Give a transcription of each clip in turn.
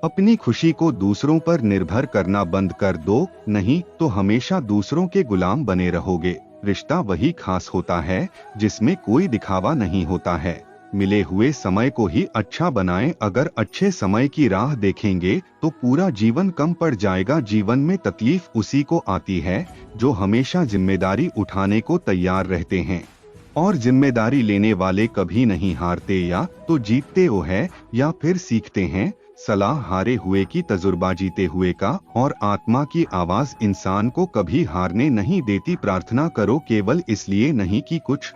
अपनी खुशी को दूसरों पर निर्भर करना बंद कर दो, नहीं तो हमेशा दूसरों के गुलाम बने रहोगे। रिश्ता वही खास होता है जिसमें कोई दिखावा नहीं होता है। मिले हुए समय को ही अच्छा बनाएं। अगर अच्छे समय की राह देखेंगे तो पूरा जीवन कम पड़ जाएगा। जीवन में तकलीफ उसी को आती है जो हमेशा जिम्मेदारी उठाने को तैयार रहते हैं, और जिम्मेदारी लेने वाले कभी नहीं हारते। या तो जीतते हो है या फिर सीखते हैं। सलाह हारे हुए की, तजुर्बा जीते हुए का, और आत्मा की आवाज इंसान को कभी हारने नहीं देती। प्रार्थना करो केवल इसलिए नहीं कि कुछ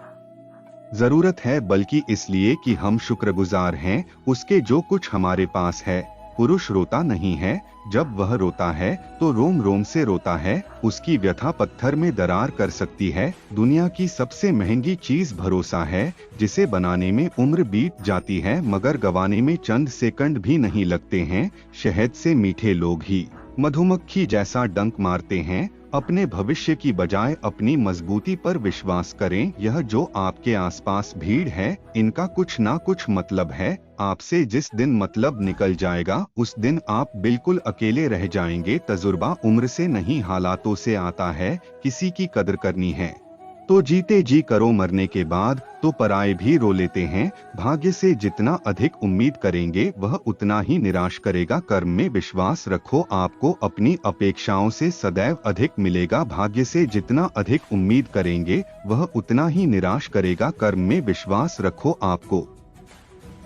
जरूरत है, बल्कि इसलिए कि हम शुक्रगुजार हैं उसके जो कुछ हमारे पास है। पुरुष रोता नहीं है, जब वह रोता है तो रोम रोम से रोता है। उसकी व्यथा पत्थर में दरार कर सकती है। दुनिया की सबसे महंगी चीज भरोसा है, जिसे बनाने में उम्र बीत जाती है मगर गंवाने में चंद सेकंड भी नहीं लगते हैं। शहद से मीठे लोग ही मधुमक्खी जैसा डंक मारते हैं। अपने भविष्य की बजाय अपनी मजबूती पर विश्वास करें। यह जो आपके आसपास भीड़ है, इनका कुछ ना कुछ मतलब है। आपसे जिस दिन मतलब निकल जाएगा उस दिन आप बिल्कुल अकेले रह जाएंगे। तजुर्बा उम्र से नहीं हालातों से आता है। किसी की कदर करनी है तो जीते जी करो, मरने के बाद तो पराये भी रो लेते हैं। भाग्य से जितना अधिक उम्मीद करेंगे वह उतना ही निराश करेगा। कर्म में विश्वास रखो, आपको अपनी अपेक्षाओं से सदैव अधिक मिलेगा। भाग्य से जितना अधिक उम्मीद करेंगे वह उतना ही निराश करेगा। कर्म में विश्वास रखो, आपको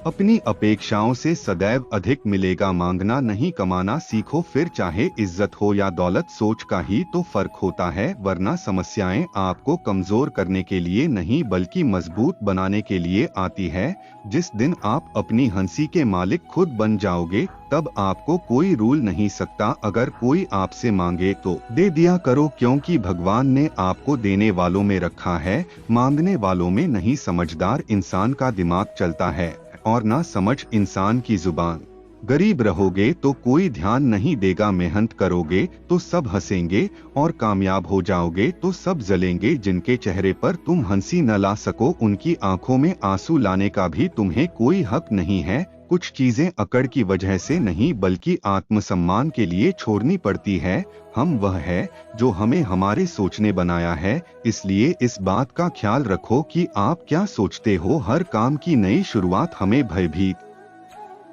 अपनी अपेक्षाओं से सदैव अधिक मिलेगा। मांगना नहीं कमाना सीखो, फिर चाहे इज्जत हो या दौलत। सोच का ही तो फर्क होता है, वरना समस्याएं आपको कमजोर करने के लिए नहीं बल्कि मजबूत बनाने के लिए आती है। जिस दिन आप अपनी हंसी के मालिक खुद बन जाओगे तब आपको कोई रूल नहीं सकता। अगर कोई आपसे मांगे तो दे दिया करो, क्योंकि भगवान ने आपको देने वालों में रखा है, मांगने वालों में नहीं। समझदार इंसान का दिमाग चलता है और ना समझ इंसान की जुबान। गरीब रहोगे तो कोई ध्यान नहीं देगा, मेहनत करोगे तो सब हंसेंगे, और कामयाब हो जाओगे तो सब जलेंगे। जिनके चेहरे पर तुम हंसी न ला सको उनकी आंखों में आंसू लाने का भी तुम्हें कोई हक नहीं है। कुछ चीजें अकड़ की वजह से नहीं बल्कि आत्मसम्मान के लिए छोड़नी पड़ती है। हम वह है जो हमें हमारे सोचने बनाया है, इसलिए इस बात का ख्याल रखो कि आप क्या सोचते हो। हर काम की नई शुरुआत हमें भयभीत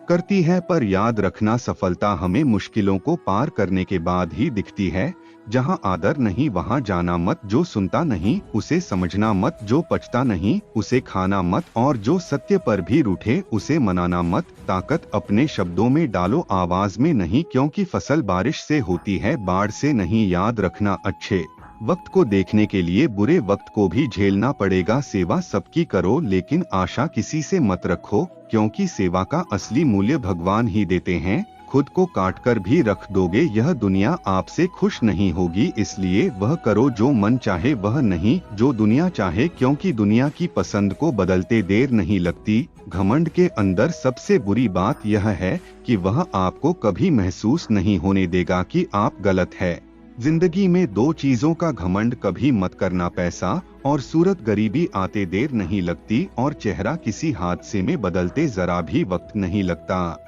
करती है, पर याद रखना सफलता हमें मुश्किलों को पार करने के बाद ही दिखती है। जहां आदर नहीं वहां जाना मत, जो सुनता नहीं उसे समझना मत, जो पचता नहीं उसे खाना मत, और जो सत्य पर भी रूठे उसे मनाना मत। ताकत अपने शब्दों में डालो, आवाज में नहीं, क्योंकि फसल बारिश से होती है, बाढ़ से नहीं। याद रखना अच्छे वक्त को देखने के लिए बुरे वक्त को भी झेलना पड़ेगा। सेवा सबकी करो लेकिन आशा किसी से मत रखो, क्योंकि सेवा का असली मूल्य भगवान ही देते हैं। खुद को काट कर भी रख दोगे, यह दुनिया आपसे खुश नहीं होगी। इसलिए वह करो जो मन चाहे, वह नहीं जो दुनिया चाहे, क्योंकि दुनिया की पसंद को बदलते देर नहीं लगती। घमंड के अंदर सबसे बुरी बात यह है कि वह आपको कभी महसूस नहीं होने देगा कि आप गलत है। जिंदगी में दो चीजों का घमंड कभी मत करना, पैसा और सूरत। गरीबी आते देर नहीं लगती और चेहरा किसी हादसे में बदलते जरा भी वक्त नहीं लगता।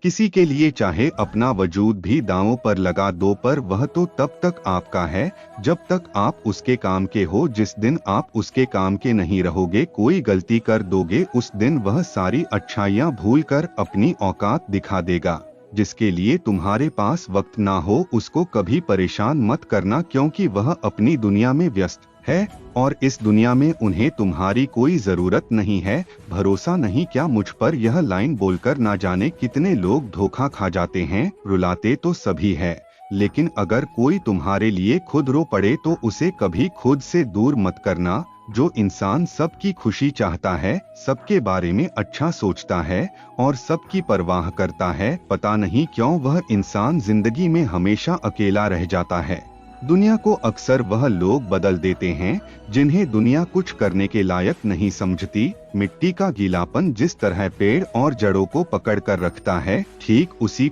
किसी के लिए चाहे अपना वजूद भी दांवों पर लगा दो, पर वह तो तब तक आपका है जब तक आप उसके काम के हो। जिस दिन आप उसके काम के नहीं रहोगे, कोई गलती कर दोगे, उस दिन वह सारी अच्छाइयाँ भूल कर अपनी औकात दिखा देगा। जिसके लिए तुम्हारे पास वक्त ना हो उसको कभी परेशान मत करना, क्योंकि वह अपनी दुनिया में व्यस्त है और इस दुनिया में उन्हें तुम्हारी कोई जरूरत नहीं है। भरोसा नहीं क्या मुझ पर, यह लाइन बोलकर ना जाने कितने लोग धोखा खा जाते हैं। रुलाते तो सभी है, लेकिन अगर कोई तुम्हारे लिए खुद रो पड़े तो उसे कभी खुद से दूर मत करना। जो इंसान सबकी खुशी चाहता है, सबके बारे में अच्छा सोचता है और सबकी परवाह करता है, पता नहीं क्यों वह इंसान जिंदगी में हमेशा अकेला रह जाता है। दुनिया को अक्सर वह लोग बदल देते हैं जिन्हें दुनिया कुछ करने के लायक नहीं समझती। मिट्टी का गीलापन जिस तरह पेड़ और जड़ों को पकड़ कर रखता है, ठीक उसी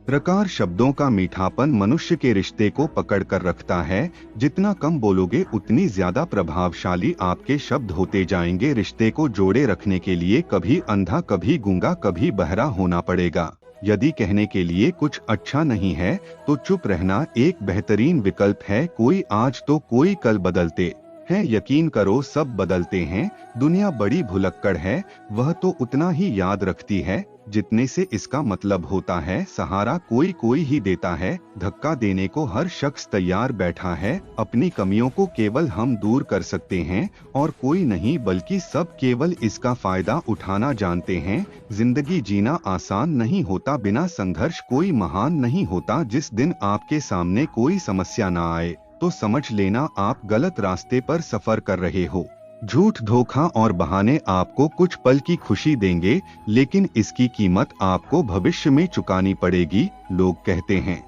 प्रकार शब्दों का मीठापन मनुष्य के रिश्ते को पकड़ कर रखता है। जितना कम बोलोगे उतनी ज्यादा प्रभावशाली आपके शब्द होते जाएंगे। रिश्ते को जोड़े रखने के लिए कभी अंधा, कभी गूंगा, कभी बहरा होना पड़ेगा। यदि कहने के लिए कुछ अच्छा नहीं है तो चुप रहना एक बेहतरीन विकल्प है। कोई आज तो कोई कल बदलते हैं, यकीन करो सब बदलते हैं। दुनिया बड़ी भुलक्कड़ है, वह तो उतना ही याद रखती है जितने से इसका मतलब होता है। सहारा कोई कोई ही देता है, धक्का देने को हर शख्स तैयार बैठा है। अपनी कमियों को केवल हम दूर कर सकते हैं और कोई नहीं, बल्कि सब केवल इसका फायदा उठाना जानते हैं। जिंदगी जीना आसान नहीं होता, बिना संघर्ष कोई महान नहीं होता। जिस दिन आपके सामने कोई समस्या ना आए तो समझ लेना आप गलत रास्ते पर सफर कर रहे हो। झूठ, धोखा और बहाने आपको कुछ पल की खुशी देंगे, लेकिन इसकी कीमत आपको भविष्य में चुकानी पड़ेगी। लोग कहते हैं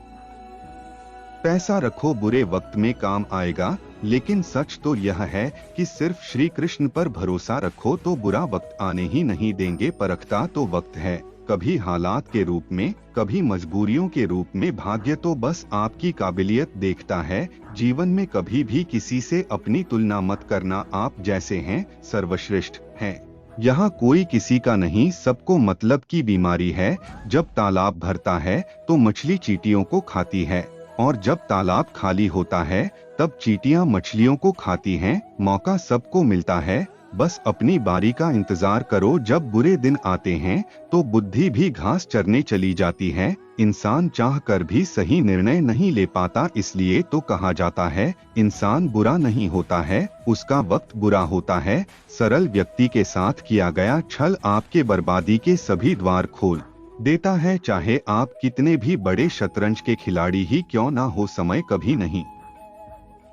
पैसा रखो बुरे वक्त में काम आएगा, लेकिन सच तो यह है कि सिर्फ श्री कृष्ण पर भरोसा रखो तो बुरा वक्त आने ही नहीं देंगे। परखता तो वक्त है, कभी हालात के रूप में, कभी मजबूरियों के रूप में। भाग्य तो बस आपकी काबिलियत देखता है। जीवन में कभी भी किसी से अपनी तुलना मत करना, आप जैसे हैं सर्वश्रेष्ठ हैं। यहाँ कोई किसी का नहीं, सबको मतलब की बीमारी है। जब तालाब भरता है तो मछली चींटियों को खाती है, और जब तालाब खाली होता है तब चींटियां मछलियों को खाती हैं। मौका सबको मिलता है, बस अपनी बारी का इंतजार करो। जब बुरे दिन आते हैं तो बुद्धि भी घास चरने चली जाती है। इंसान चाह कर भी सही निर्णय नहीं ले पाता, इसलिए तो कहा जाता है इंसान बुरा नहीं होता है, उसका वक्त बुरा होता है। सरल व्यक्ति के साथ किया गया छल आपके बर्बादी के सभी द्वार खोल देता है, चाहे आप कितने भी बड़े शतरंज के खिलाड़ी ही क्यों ना हो। समय कभी नहीं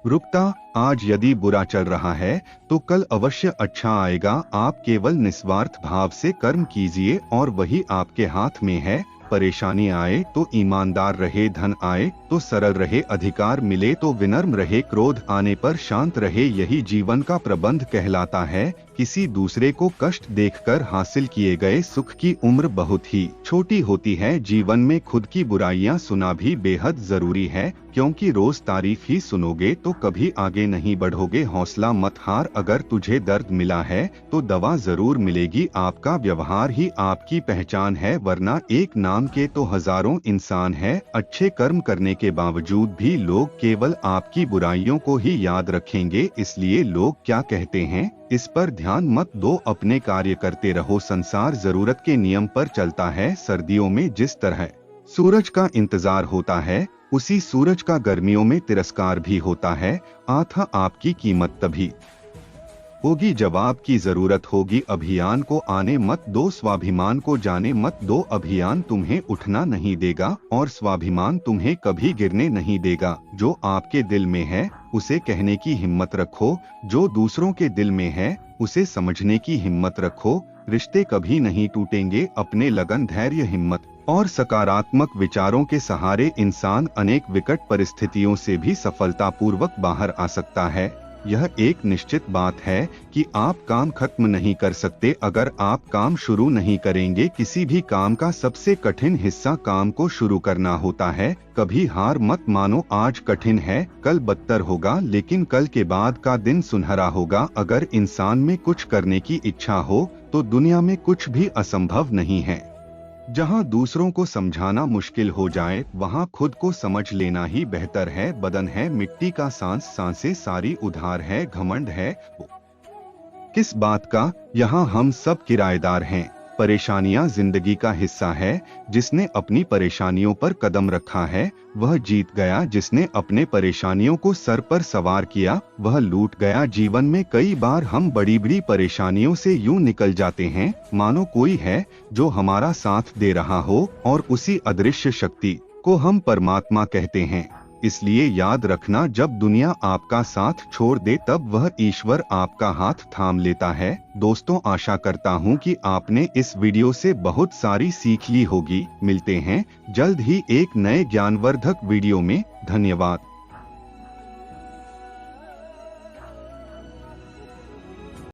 रुकता, आज यदि बुरा चल रहा है तो कल अवश्य अच्छा आएगा। आप केवल निस्वार्थ भाव से कर्म कीजिए और वही आपके हाथ में है। परेशानी आए तो ईमानदार रहे, धन आए तो सरल रहे, अधिकार मिले तो विनम्र रहे, क्रोध आने पर शांत रहे। यही जीवन का प्रबंध कहलाता है। किसी दूसरे को कष्ट देखकर हासिल किए गए सुख की उम्र बहुत ही छोटी होती है। जीवन में खुद की बुराइयां सुना भी बेहद जरूरी है, क्योंकि रोज तारीफ ही सुनोगे तो कभी आगे नहीं बढ़ोगे। हौसला मत हार, अगर तुझे दर्द मिला है तो दवा जरूर मिलेगी। आपका व्यवहार ही आपकी पहचान है, वरना एक नाम के तो हजारों इंसान है। अच्छे कर्म करने के बावजूद भी लोग केवल आपकी बुराइयों को ही याद रखेंगे, इसलिए लोग क्या कहते हैं इस पर ध्यान मत दो, अपने कार्य करते रहो। संसार जरूरत के नियम पर चलता है। सर्दियों में जिस तरह सूरज का इंतजार होता है, उसी सूरज का गर्मियों में तिरस्कार भी होता है। आथा आपकी कीमत तभी होगी जब आपकी जरूरत होगी। अभियान को आने मत दो, स्वाभिमान को जाने मत दो। अभियान तुम्हें उठना नहीं देगा और स्वाभिमान तुम्हें कभी गिरने नहीं देगा। जो आपके दिल में है उसे कहने की हिम्मत रखो, जो दूसरों के दिल में है उसे समझने की हिम्मत रखो। रिश्ते कभी नहीं टूटेंगे। अपने लगन, धैर्य, हिम्मत और सकारात्मक विचारों के सहारे इंसान अनेक विकट परिस्थितियों से भी सफलतापूर्वक बाहर आ सकता है। यह एक निश्चित बात है कि आप काम खत्म नहीं कर सकते अगर आप काम शुरू नहीं करेंगे। किसी भी काम का सबसे कठिन हिस्सा काम को शुरू करना होता है। कभी हार मत मानो, आज कठिन है कल बदतर होगा, लेकिन कल के बाद का दिन सुनहरा होगा। अगर इंसान में कुछ करने की इच्छा हो तो दुनिया में कुछ भी असंभव नहीं है। जहां दूसरों को समझाना मुश्किल हो जाए वहां खुद को समझ लेना ही बेहतर है। बदन है मिट्टी का, सांस सांसें सारी उधार है। घमंड है किस बात का, यहाँ हम सब किराएदार हैं। परेशानियां जिंदगी का हिस्सा है। जिसने अपनी परेशानियों पर कदम रखा है वह जीत गया। जिसने अपने परेशानियों को सर पर सवार किया वह लूट गया। जीवन में कई बार हम बड़ी बड़ी परेशानियों से यूं निकल जाते हैं मानो कोई है जो हमारा साथ दे रहा हो, और उसी अदृश्य शक्ति को हम परमात्मा कहते हैं। इसलिए याद रखना, जब दुनिया आपका साथ छोड़ दे तब वह ईश्वर आपका हाथ थाम लेता है। दोस्तों, आशा करता हूँ कि आपने इस वीडियो से बहुत सारी सीख ली होगी। मिलते हैं जल्द ही एक नए ज्ञानवर्धक वीडियो में। धन्यवाद।